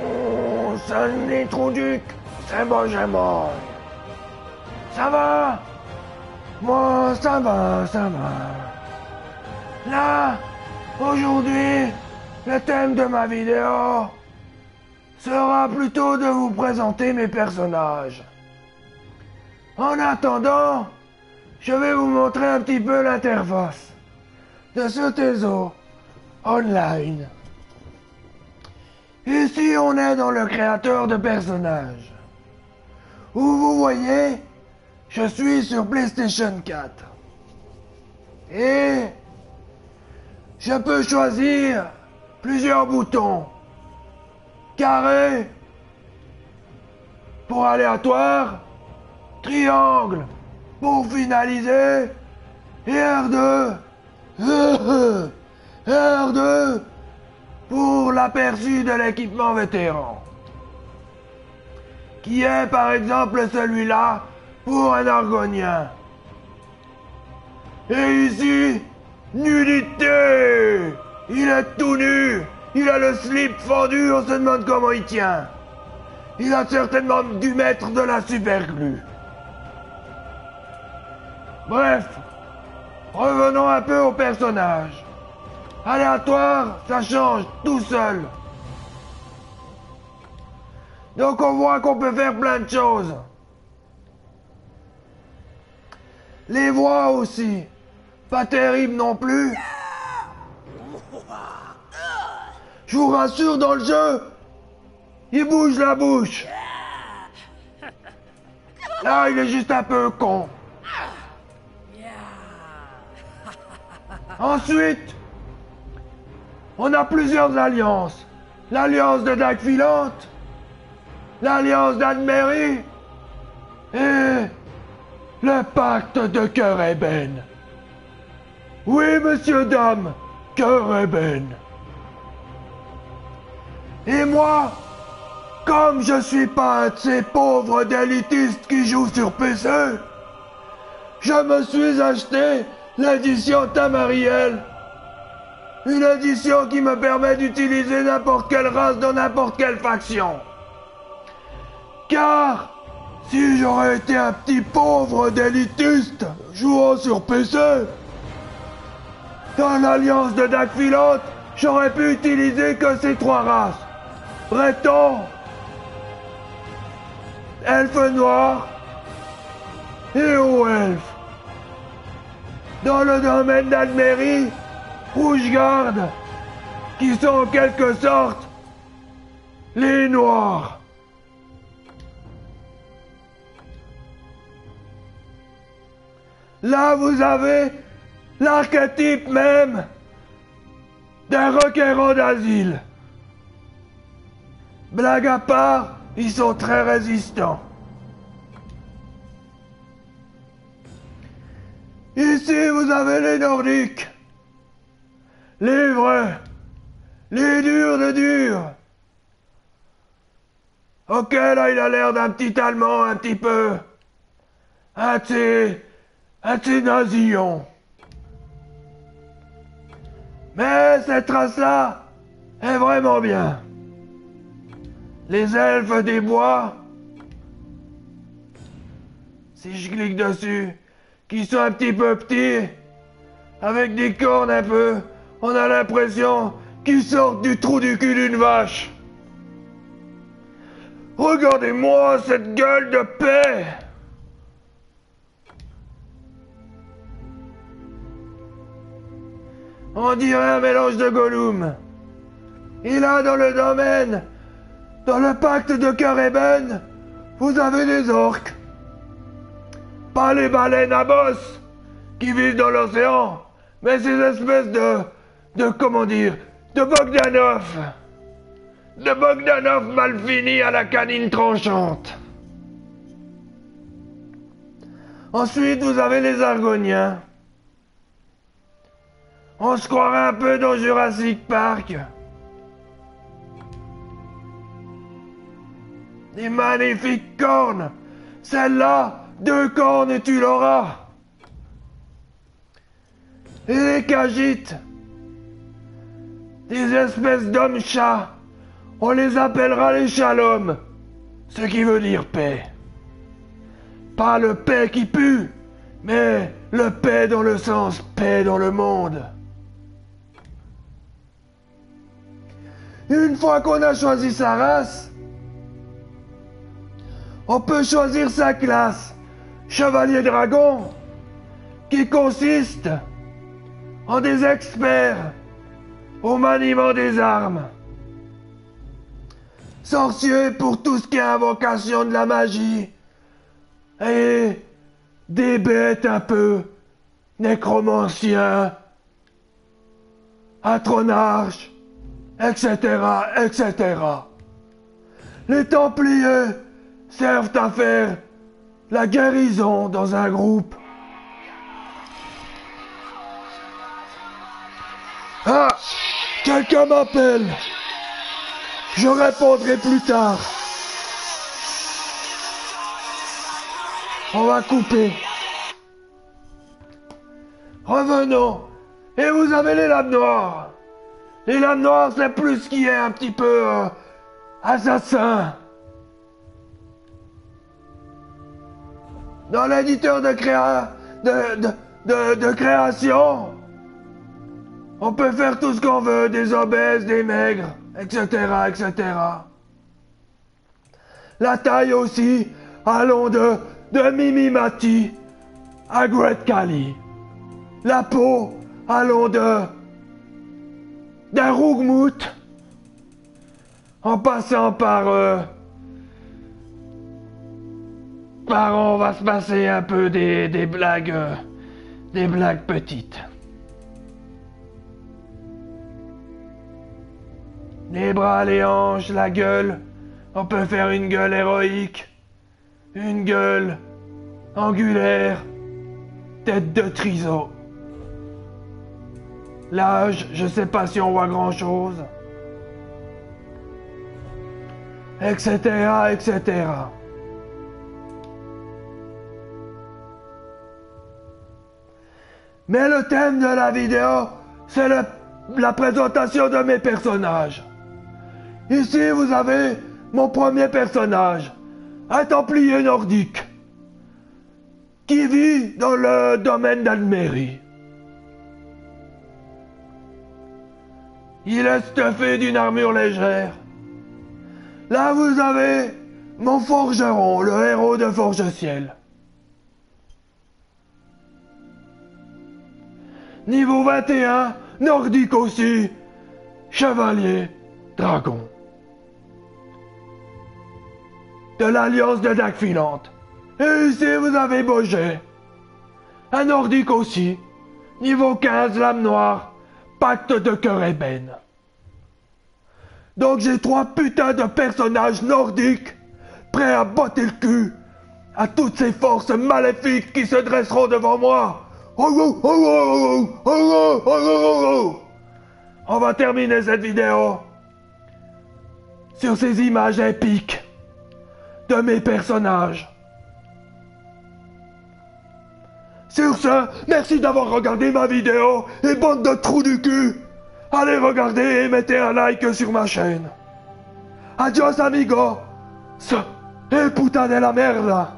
Oh, salut Trouduc, c'est Benjamin. Ça va? Moi, ça va, ça va. Là, aujourd'hui, le thème de ma vidéo sera plutôt de vous présenter mes personnages. En attendant, je vais vous montrer un petit peu l'interface de ce Tezo online. Ici, on est dans le créateur de personnages. Où vous voyez, je suis sur PlayStation 4. Et je peux choisir plusieurs boutons. Carré pour aléatoire, triangle pour finaliser et R2. R2 pour l'aperçu de l'équipement vétéran. Qui est par exemple celui-là pour un argonien. Et ici, nudité. Il est tout nu. Il a le slip fendu, on se demande comment il tient. Il a certainement dû mettre de la superglue. Bref, revenons un peu au personnage. Aléatoire, ça change tout seul. Donc on voit qu'on peut faire plein de choses. Les voix aussi, pas terrible non plus. Je vous rassure, dans le jeu, il bouge la bouche. Là, il est juste un peu con. Ensuite, on a plusieurs alliances. L'alliance de Dague Filante, l'alliance d'Anne-Marie et le pacte de Cœur Ébène. Oui, monsieur, dame, Cœur Ébène. Et moi, comme je suis pas un de ces pauvres d'élitistes qui jouent sur PC, je me suis acheté l'édition Tamariel. Une édition qui me permet d'utiliser n'importe quelle race dans n'importe quelle faction. Car, si j'aurais été un petit pauvre d'élitiste jouant sur PC, dans l'alliance de Dague Filante, j'aurais pu utiliser que ces trois races. Breton, elfe noir et haut elfe. Dans le domaine d'Almérie, Rouge-Garde, qui sont en quelque sorte les noirs. Là, vous avez l'archétype même d'un requérant d'asile. Blague à part, ils sont très résistants. Ici, vous avez les Nordiques. Les vrais. Les durs de durs. Ok, là, il a l'air d'un petit Allemand, un petit peu. Un petit nasillon. Mais cette race-là est vraiment bien. Les elfes des bois, si je clique dessus, qui sont un petit peu petits, avec des cornes un peu, on a l'impression qu'ils sortent du trou du cul d'une vache. Regardez-moi cette gueule de paix. On dirait un mélange de Gollum. Et là, dans le domaine, dans le pacte de Cœur Ébène, vous avez des orques. Pas les baleines à bosse qui vivent dans l'océan, mais ces espèces comment dire, de Bogdanov. De Bogdanov mal fini à la canine tranchante. Ensuite, vous avez les Argoniens. On se croirait un peu dans Jurassic Park. Des magnifiques cornes. Celle-là, 2 cornes et tu l'auras. Et les Khajiits. Des espèces d'hommes-chats On les appellera les Shalom, ce qui veut dire paix. Pas le paix qui pue, mais le paix dans le sens paix dans le monde. Une fois qu'on a choisi sa race, on peut choisir sa classe, chevalier dragon, qui consiste en des experts au maniement des armes. Sorciers pour tout ce qui est invocation de la magie. Et des bêtes un peu nécromanciens, atronarches, etc., etc. Les Templiers servent à faire la guérison dans un groupe. Ah, quelqu'un m'appelle. Je répondrai plus tard. On va couper. Revenons. Et vous avez les lames noires. Les lames noires, c'est plus ce qui est un petit peu assassin. Dans l'éditeur de création, on peut faire tout ce qu'on veut, des obèses, des maigres, etc., etc. La taille aussi, allons de Mimimati à Great Kali. La peau, allons d'un Rougmout en passant par on va se passer un peu des blagues petites. Les bras, les hanches, la gueule, on peut faire une gueule héroïque, une gueule angulaire, tête de triseau. L'âge, je sais pas si on voit grand chose, etc., etc. Mais le thème de la vidéo, c'est la présentation de mes personnages. Ici, vous avez mon premier personnage, un Templier nordique, qui vit dans le domaine d'Almérie. Il est stuffé d'une armure légère. Là, vous avez mon forgeron, le héros de Forge-Ciel. Niveau 21, nordique aussi, chevalier, dragon. De l'alliance de Dagfilante. Et ici, vous avez Boger, un nordique aussi, niveau 15, lame noire, pacte de cœur ébène. Donc j'ai 3 putains de personnages nordiques prêts à botter le cul à toutes ces forces maléfiques qui se dresseront devant moi. On va terminer cette vidéo sur ces images épiques de mes personnages. Sur ce, merci d'avoir regardé ma vidéo et bande de trous du cul, allez regarder et mettez un like sur ma chaîne. Adios amigos, et putain de la merde.